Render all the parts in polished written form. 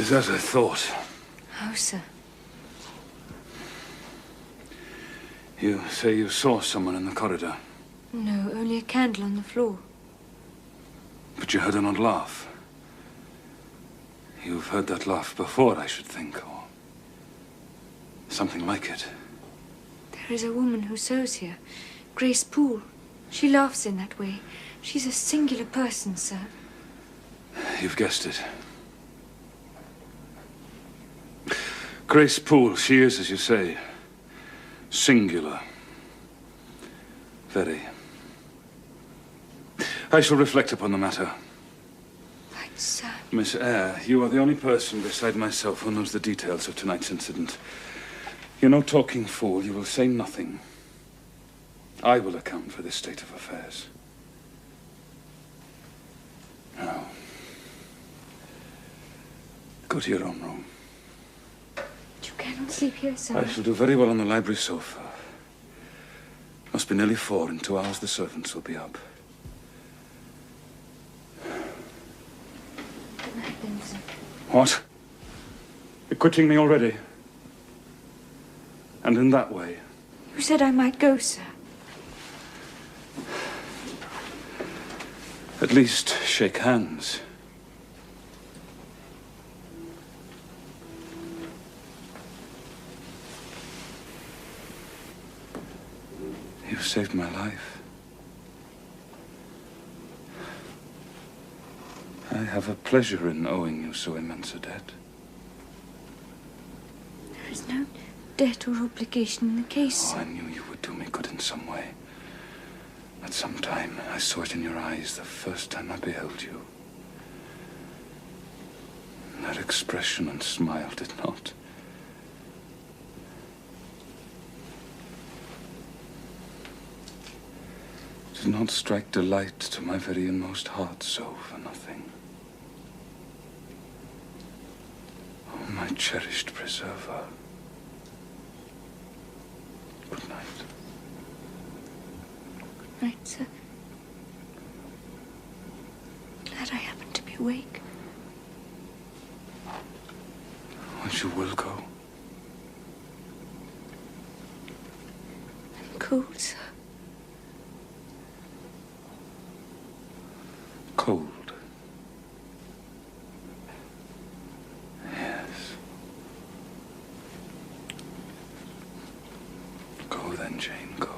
is as I thought. How, sir? You say you saw someone in the corridor? No, only a candle on the floor. But you heard an odd laugh. You've heard that laugh before, I should think, or something like it. There is a woman who sews here, Grace Poole. She laughs in that way. She's a singular person, sir. You've guessed it. Grace Poole, she is, as you say, singular. Very. I shall reflect upon the matter. Right, sir. Miss Eyre, you are the only person beside myself who knows the details of tonight's incident. You're no talking fool. You will say nothing. I will account for this state of affairs. Now, go to your own room. You cannot sleep here, sir. I shall do very well on the library sofa. Must be nearly 4. In 2 hours, the servants will be up. Good night, then, sir. What? You're quitting me already? And in that way? You said I might go, sir. At least shake hands. You saved my life. I have a pleasure in owing you so immense a debt. There is no debt or obligation in the case. Oh, I knew you would do me good in some way. At some time, I saw it in your eyes the first time I beheld you. That expression and smile did not. Did not strike delight to my very inmost heart so for nothing. Oh, my cherished preserver. Good night. Good night, sir. Glad I happened to be awake. But you will go. I'm cold, sir. Cold. Yes. Go then, Jane, go.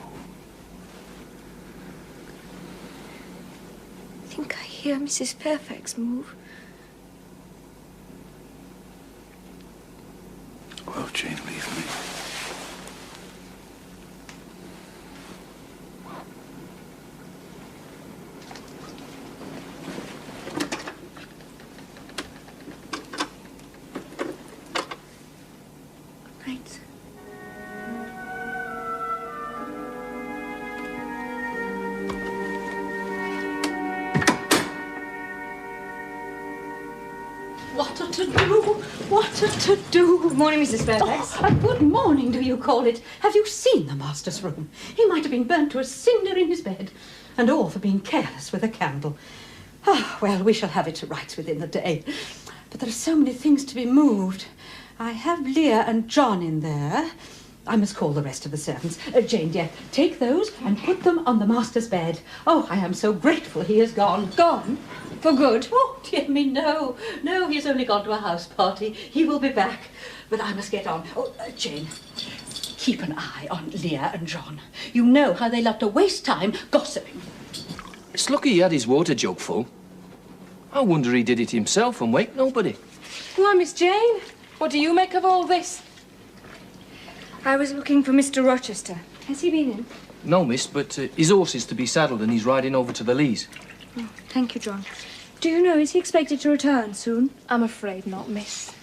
I think I hear Mrs. Fairfax move. Well, Jane, leave me. Right, sir. What a to-do! What a to-do! Good morning, Mrs. Fairfax. Oh, a good morning, do you call it? Have you seen the master's room? He might have been burnt to a cinder in his bed. And all for being careless with a candle. Ah, well, we shall have it to rights within the day. But there are so many things to be moved. I have Leah and John in there. I must call the rest of the servants. Jane, dear, take those and put them on the master's bed. Oh, I am so grateful he is gone. Gone? For good? Oh, dear me, no. No, he has only gone to a house party. He will be back. But I must get on. Oh, Jane, keep an eye on Leah and John. You know how they love to waste time gossiping. It's lucky he had his water jug full. I wonder he did it himself and wake nobody. Why, Miss Jane, what do you make of all this? I was looking for Mr. Rochester. Has he been in? No, miss, but his horse is to be saddled and he's riding over to the Lees. Oh, thank you, John. Do you know, is he expected to return soon? I'm afraid not, miss.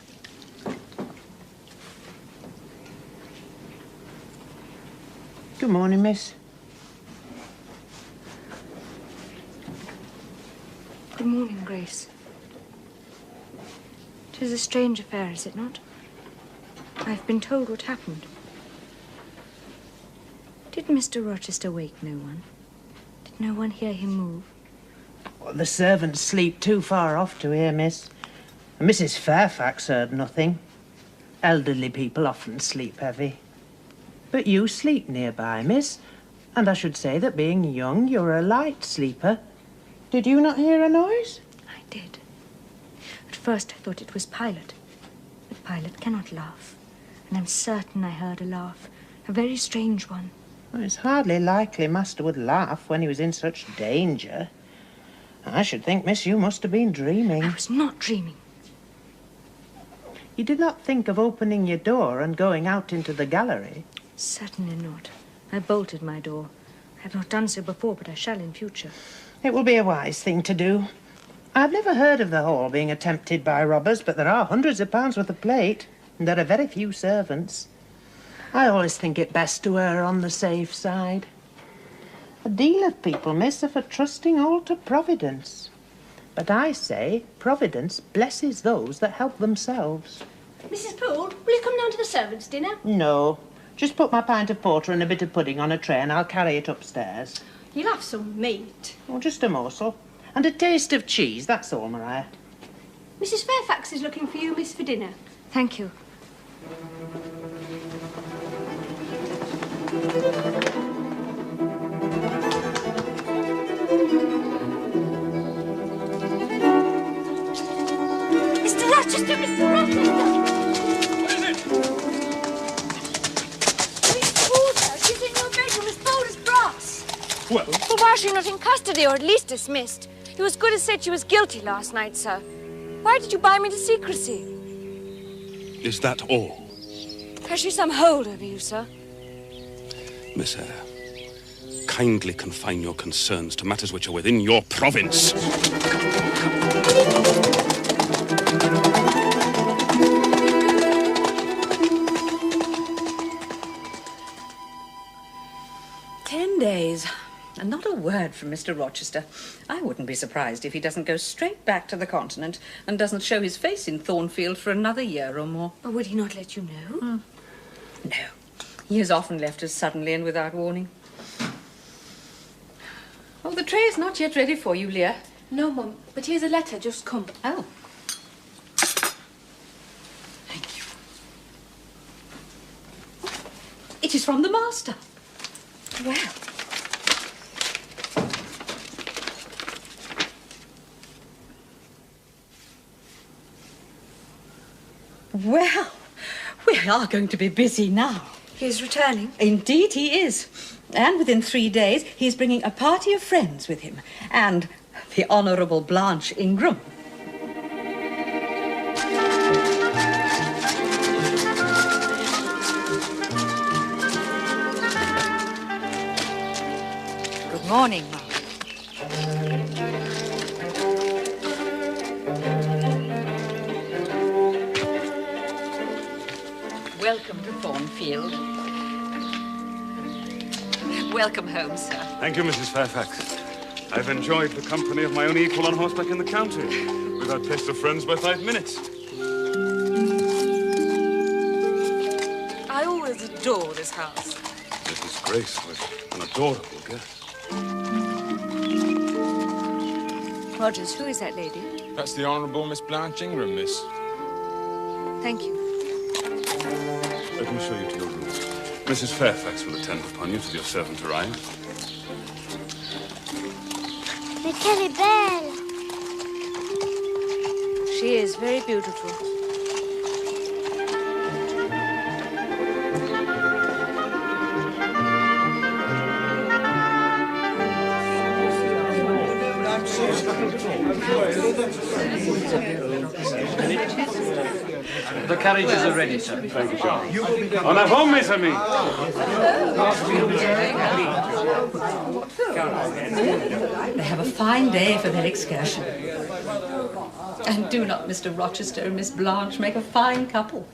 Good morning, miss. Good morning, Grace. 'Tis a strange affair, is it not? I've been told what happened. Did Mr. Rochester wake no one? Did no one hear him move? Well, the servants sleep too far off to hear, miss. Mrs. Fairfax heard nothing. Elderly people often sleep heavy. But you sleep nearby, miss, and I should say that being young, you're a light sleeper. Did you not hear a noise? I did. At first I thought it was Pilot. But Pilot cannot laugh. And I'm certain I heard a laugh. A very strange one. Well, it's hardly likely Master would laugh when he was in such danger. I should think, miss, you must have been dreaming. I was not dreaming. You did not think of opening your door and going out into the gallery? Certainly not. I bolted my door. I have not done so before, but I shall in future. It will be a wise thing to do. I've never heard of the hall being attempted by robbers, but there are hundreds of pounds worth of plate, and there are very few servants. I always think it best to err on the safe side. A deal of people, miss, are for trusting all to Providence. But I say Providence blesses those that help themselves. Mrs. Poole, will you come down to the servants' dinner? No. Just put my pint of porter and a bit of pudding on a tray and I'll carry it upstairs. You'll have some meat. Oh, just a morsel. And a taste of cheese, that's all, Maria. Mrs. Fairfax is looking for you, miss, for dinner. Thank you. Mr. Rochester, Mr. Rochester! What is it? Miss Poole, sir, she's in your bedroom as bold as brass. Well, But why is she not in custody or at least dismissed? You as good as said she was guilty last night, sir. Why did you bind me to secrecy? is that all? Has she some hold over you, sir? Miss Eyre, kindly confine your concerns to matters which are within your province. 10 days. And not a word from Mr. Rochester. I wouldn't be surprised if he doesn't go straight back to the continent and doesn't show his face in Thornfield for another year or more. Or would he not let you know? No. He has often left us suddenly and without warning. Oh, the tray is not yet ready for you, Leah. No, Mum, but here's a letter just come. Oh. Thank you. It is from the master. Well. Well, we are going to be busy now. He is returning. Indeed he is. And within 3 days, he's bringing a party of friends with him. And the Honourable Blanche Ingram. Good morning, Ma'am. Welcome to Thornfield. Welcome home, sir. Thank you, Mrs. Fairfax. I've enjoyed the company of my own equal on horseback in the county. We've had taste of friends by 5 minutes. I always adore this house. Mrs. Grace was an adorable guest. Rogers, who is that lady? That's the Honourable Miss Blanche Ingram, miss. Thank you. Let me show you to your room. Mrs. Fairfax will attend upon you till your servant arrives. Mais qu'elle est belle! She is very beautiful. The carriages are ready, sir. Thank you, John. En avant, mes amis! They have a fine day for their excursion. And do not Mr. Rochester and Miss Blanche make a fine couple?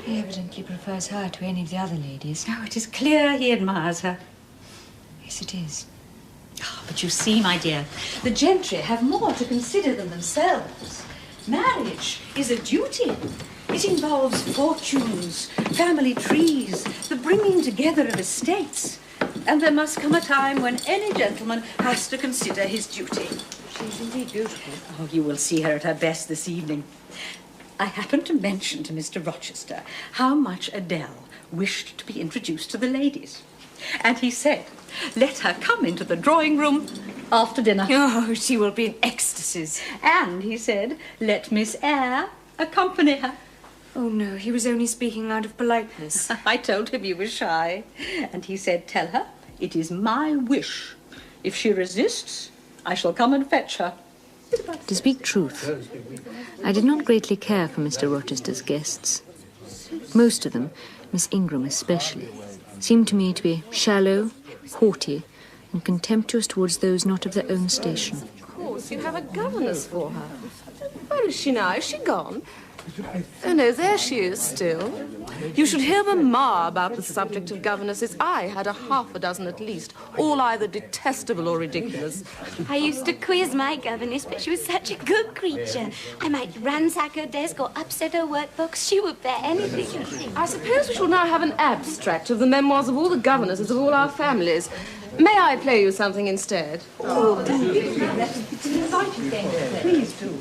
He evidently prefers her to any of the other ladies. Oh, it is clear he admires her. Yes, it is. Oh, but you see, my dear, the gentry have more to consider than themselves. Marriage is a duty. It involves fortunes, family trees, the bringing together of estates. And there must come a time when any gentleman has to consider his duty. She's indeed beautiful. Oh, you will see her at her best this evening. I happened to mention to Mr. Rochester how much Adele wished to be introduced to the ladies. And he said, let her come into the drawing room after dinner. Oh, she will be in ecstasies. And he said, let Miss Eyre accompany her. Oh, no, he was only speaking out of politeness. I told him you were shy. And he said, tell her it is my wish. If she resists, I shall come and fetch her. To speak truth, I did not greatly care for Mr. Rochester's guests. Most of them, Miss Ingram especially, seemed to me to be shallow, haughty, and contemptuous towards those not of their own station. Of course, you have a governess for her. Where is she now? Is she gone? Oh, no, there she is still. You should hear Mamma about the subject of governesses. I had half a dozen at least, all either detestable or ridiculous. I used to quiz my governess, but she was such a good creature. I might ransack her desk or upset her workbooks. She would bear anything. I suppose we shall now have an abstract of the memoirs of all the governesses of all our families. May I play you something instead? Oh, it's an exciting game. Please do.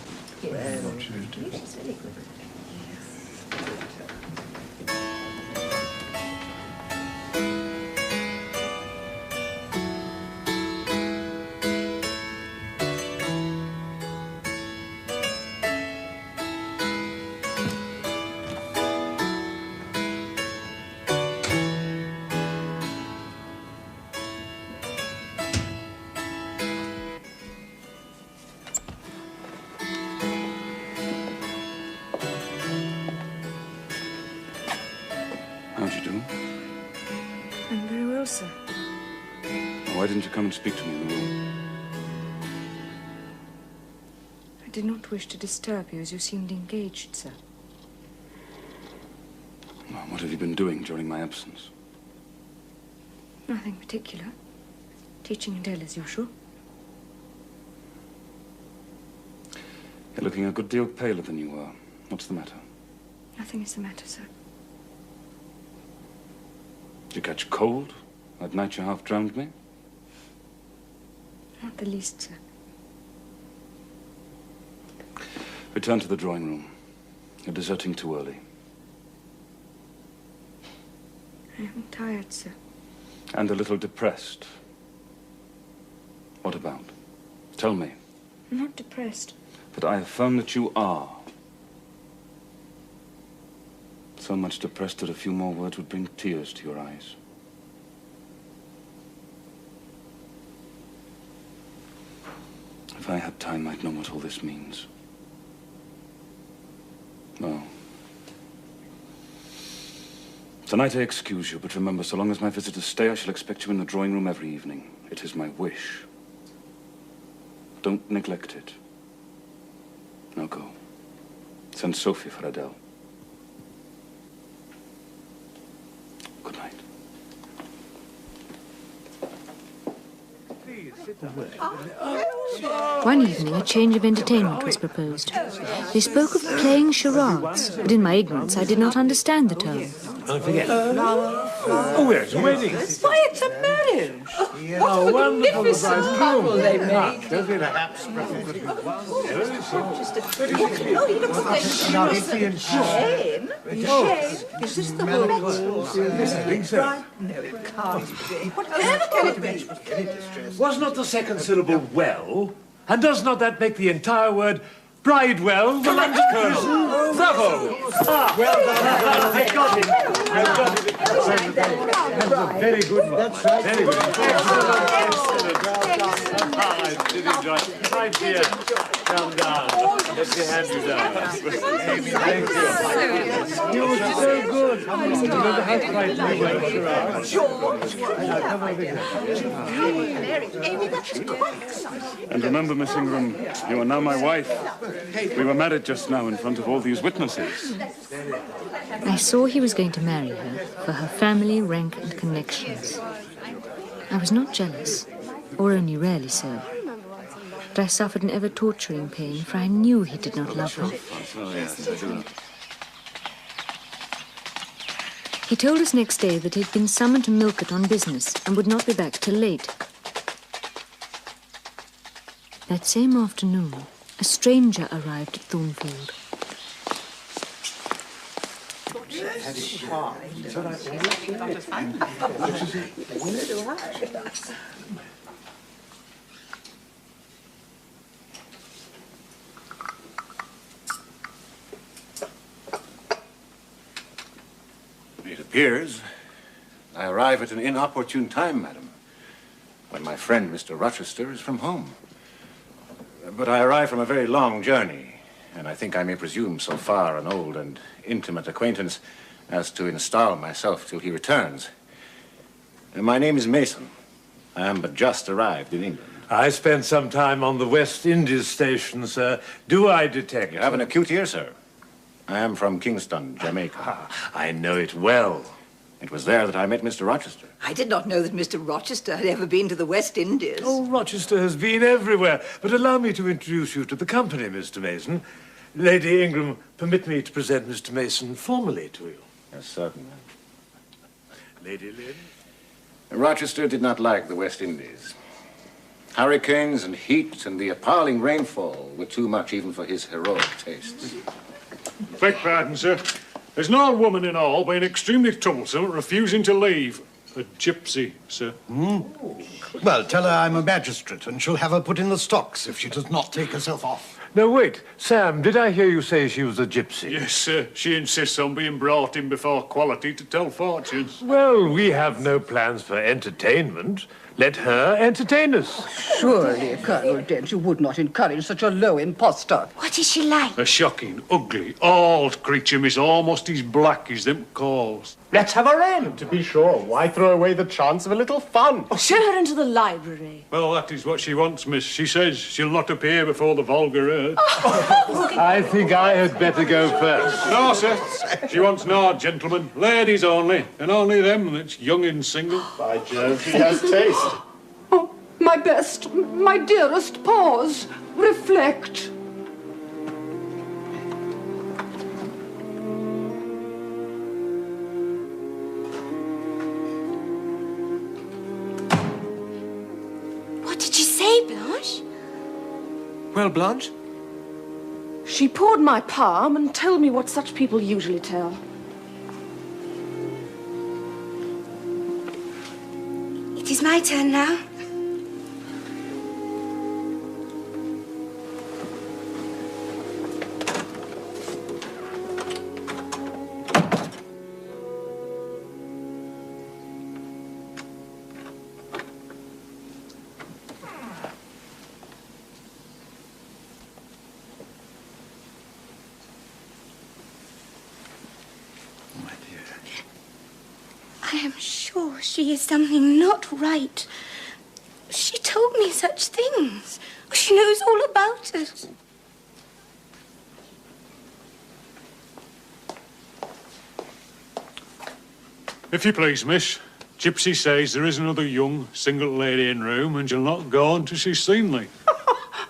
How'd you do? I'm very well, sir. Why didn't you come and speak to me in the room? I did not wish to disturb you as you seemed engaged, sir. Well, what have you been doing during my absence? Nothing particular. Teaching Adele as usual. You're looking a good deal paler than you were. What's the matter? Nothing is the matter, sir. Did you catch cold? That night you half drowned me? Not the least, sir. Return to the drawing room. You're deserting too early. I am tired, sir. And a little depressed. What about? Tell me. I'm not depressed. But I affirm that you are. So much depressed that a few more words would bring tears to your eyes. If I had time, I'd know what all this means. No. Tonight I excuse you, but remember, so long as my visitors stay, I shall expect you in the drawing room every evening. It is my wish. Don't neglect it. Now go. Send Sophie for Adele. Good night. One evening, a change of entertainment was proposed. They spoke of playing charades, but in my ignorance, I did not understand the term. Don't forget. Oh, yes, wedding. Why, it's a marriage. Oh, wonderful magnificent couple they make. Don't be perhaps preferable. Oh, he looks like Shane. Shane? Is this the whole Yes, I think so. No, it can't be. Whatever can it be? Was not the second syllable well? And does not that make the entire word Bridewell, the lunch colonel? Bravo! Ah, well done. I got it. I got it. That's a very good one. That's right. Very good. Excellent. I did enjoy it. My dear, calm down. Let me hand you down. Thank you. You were so good. You never had quite me well. And remember, Miss Ingram, you are now my wife. We were married just now in front of all these witnesses. I saw he was going to marry her for her family, rank, and connections. I was not jealous, or only rarely so. But I suffered an ever-torturing pain, for I knew he did not love her. He told us next day that he had been summoned to Milcott on business and would not be back till late. That same afternoon, a stranger arrived at Thornfield. It appears I arrive at an inopportune time, madam, when my friend, Mr. Rochester, is from home. But I arrive from a very long journey, and I think I may presume so far an old and intimate acquaintance as to install myself till he returns. My name is Mason. I am but just arrived in England. I spent some time on the West Indies station, sir. Do I detect? You have an acute ear, sir. I am from Kingston, Jamaica. I know it well. It was there that I met Mr. Rochester. I did not know that Mr. Rochester had ever been to the West Indies. Oh, Rochester has been everywhere. But allow me to introduce you to the company, Mr. Mason. Lady Ingram, permit me to present Mr. Mason formally to you. Yes, certainly. Lady Lynn? Rochester did not like the West Indies. Hurricanes and heat and the appalling rainfall were too much even for his heroic tastes. Beg pardon, sir. There's an old woman in all being extremely troublesome, refusing to leave. A gypsy, sir. Well, tell her I'm a magistrate and she'll have her put in the stocks if she does not take herself off. No, wait. Sam, did I hear you say she was a gypsy? Yes, sir. She insists on being brought in before quality to tell fortunes. Well, we have no plans for entertainment. Let her entertain us. Surely, Colonel Dent, you would not encourage such a low impostor. What is she like? A shocking, ugly, old creature, miss, almost as black as them calls. Let's have her in. To be sure, why throw away the chance of a little fun? Show her into the library. Well, that is what she wants, miss. She says she'll not appear before the vulgar herd. I think I had better go first. No, sir. She wants no gentlemen. Ladies only. And only them that's young and single. By Jove, she has taste. Oh, my best, my dearest, pause. Reflect. What did she say, Blanche? Well, Blanche? She poured my palm and told me what such people usually tell. It is my turn now. I am sure she is something not right. She told me such things. She knows all about it. If you please, miss, Gypsy says there is another young, single lady in room and she'll not go until she's seen me.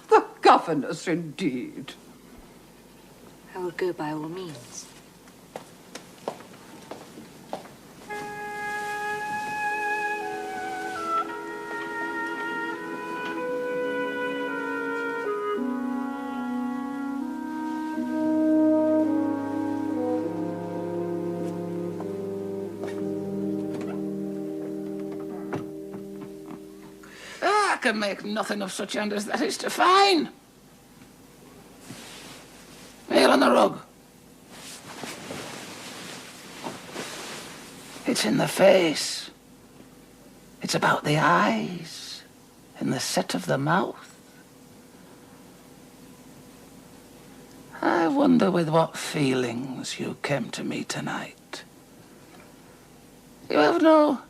The governess, indeed. I will go by all means. I can make nothing of such hand as that is to fine. Nail on the rug. It's in the face. It's about the eyes and the set of the mouth. I wonder with what feelings you came to me tonight. You have no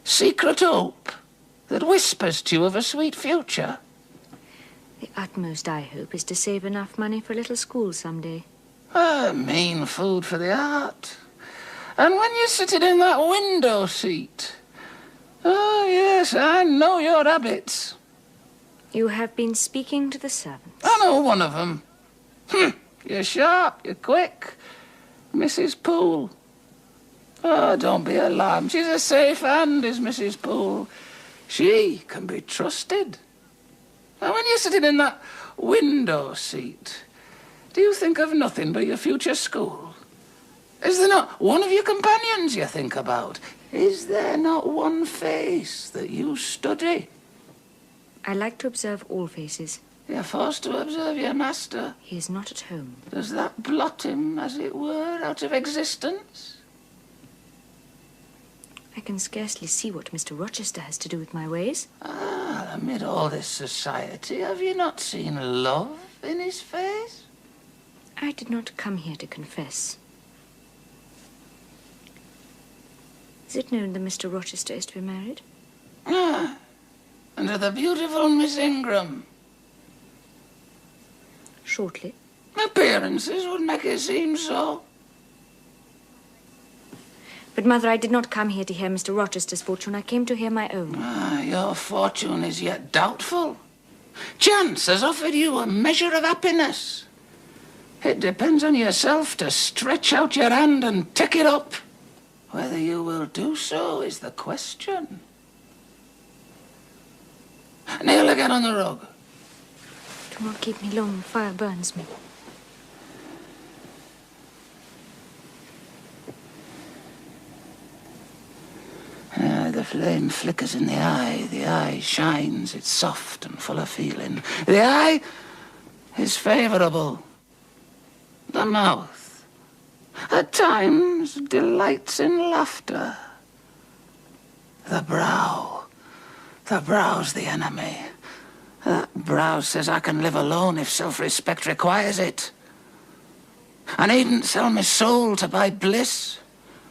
secret hope that whispers to you of a sweet future? The utmost I hope is to save enough money for a little school someday. Mean food for the heart. And when you're sitting in that window seat. Oh, yes, I know your habits. You have been speaking to the servants. I know one of them. You're sharp, you're quick. Mrs. Poole. Oh, don't be alarmed. She's a safe hand, is Mrs. Poole. She can be trusted. Now, when you're sitting in that window seat, do you think of nothing but your future school? Is there not one of your companions you think about? Is there not one face that you study? I like to observe all faces. You're forced to observe your master. He is not at home. Does that blot him, as it were, out of existence? I can scarcely see what Mr. Rochester has to do with my ways. Ah, amid all this society, have you not seen love in his face? I did not come here to confess. Is it known that Mr. Rochester is to be married? Ah, and to the beautiful Miss Ingram. Shortly. Appearances would make it seem so. But, Mother, I did not come here to hear Mr. Rochester's fortune. I came to hear my own. Ah, your fortune is yet doubtful. Chance has offered you a measure of happiness. It depends on yourself to stretch out your hand and take it up. Whether you will do so is the question. Kneel again on the rug. Do not keep me long. The fire burns me. The flame flickers in the eye shines, it's soft and full of feeling. The eye is favourable. The mouth, at times, delights in laughter. The brow's the enemy. That brow says I can live alone if self-respect requires it. I needn't sell my soul to buy bliss.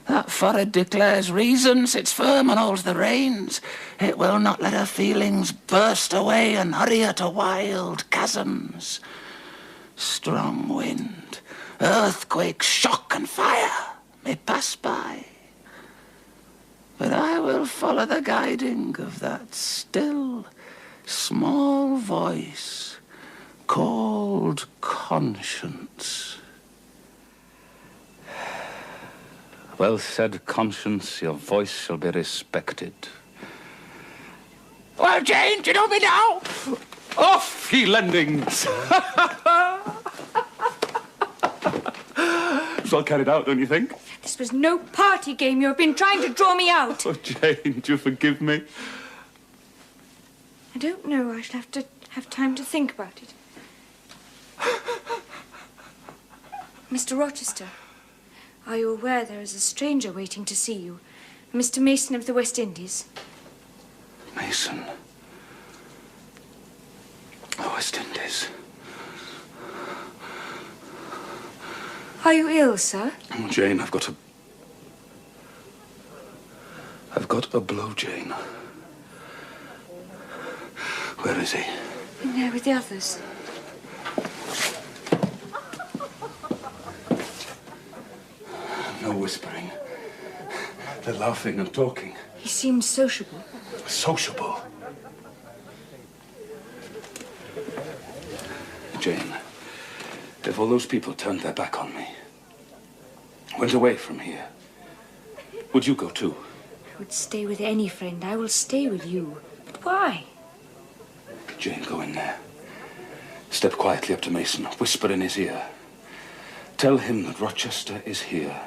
That forehead declares reason, sits firm and holds the reins. It will not let her feelings burst away and hurry her to wild chasms. Strong wind, earthquake, shock and fire may pass by. But I will follow the guiding of that still, small voice called conscience. Well said, Conscience, your voice shall be respected. Well, Jane, do you know me now? Off, ye lendings! It's well carried out, don't you think? This was no party game. You have been trying to draw me out. Oh, Jane, do you forgive me? I don't know. I shall have to have time to think about it. Mr. Rochester, are you aware there is a stranger waiting to see you? Mr. Mason of the West Indies. Mason? The West Indies. Are you ill, sir? Oh, Jane, I've got a blow, Jane. Where is he? In there with the others. No whispering. They're laughing and talking. He seems sociable. Sociable? Jane, if all those people turned their back on me, went away from here, would you go too? I would stay with any friend. I will stay with you. But why? Jane, go in there. Step quietly up to Mason. Whisper in his ear. Tell him that Rochester is here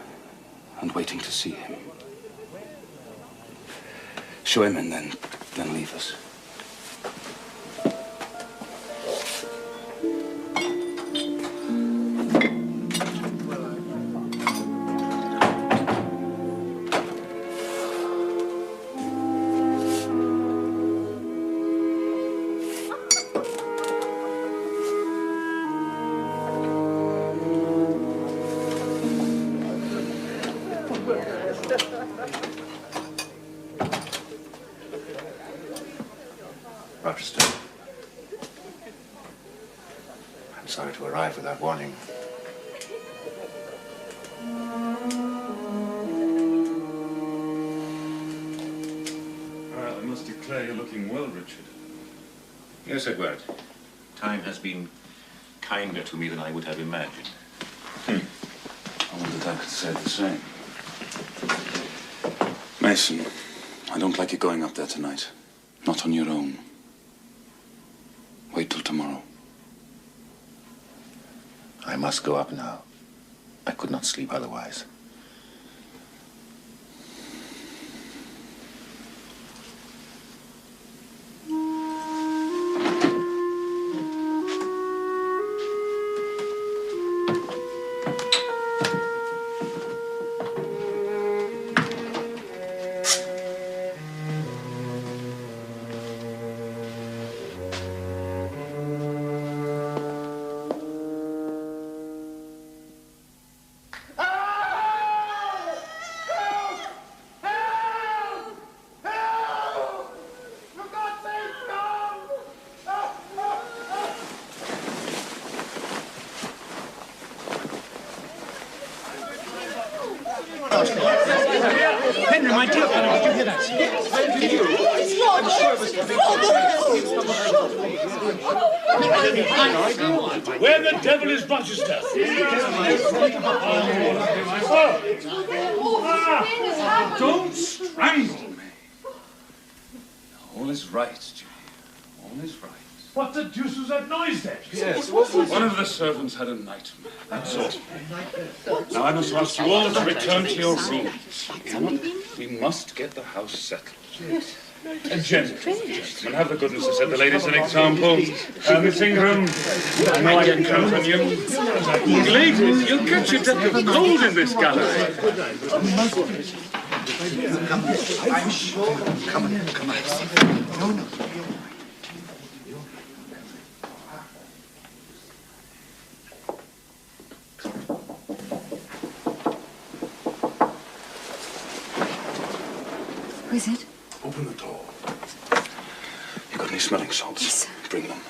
and waiting to see him. Show him in, then leave us. Rochester. I'm sorry to arrive without warning. I must declare you're looking well, Richard. Yes, Edward. Time has been kinder to me than I would have imagined. I wondered I could say the same. Mason, I don't like you going up there tonight. Not on your own. wait till tomorrow. I must go up now. I could not sleep otherwise. Henry, my dear fellow, did you hear that? Where the devil is Rochester? Don't strangle me. All is right, Jimmy. All is right. What the deuce was that noise then? Yes, one of the servants had a nightmare. That's all. Now I must ask you all to return to your rooms. We must get the house settled. Gentlemen, have the goodness to set the ladies an example. Miss Ingram, I know I can count on you. Ladies, you'll catch your death of cold in this gallery. I'm sure. Come on. No. Who is it? Open the door. You got any smelling salts? Yes. Bring them.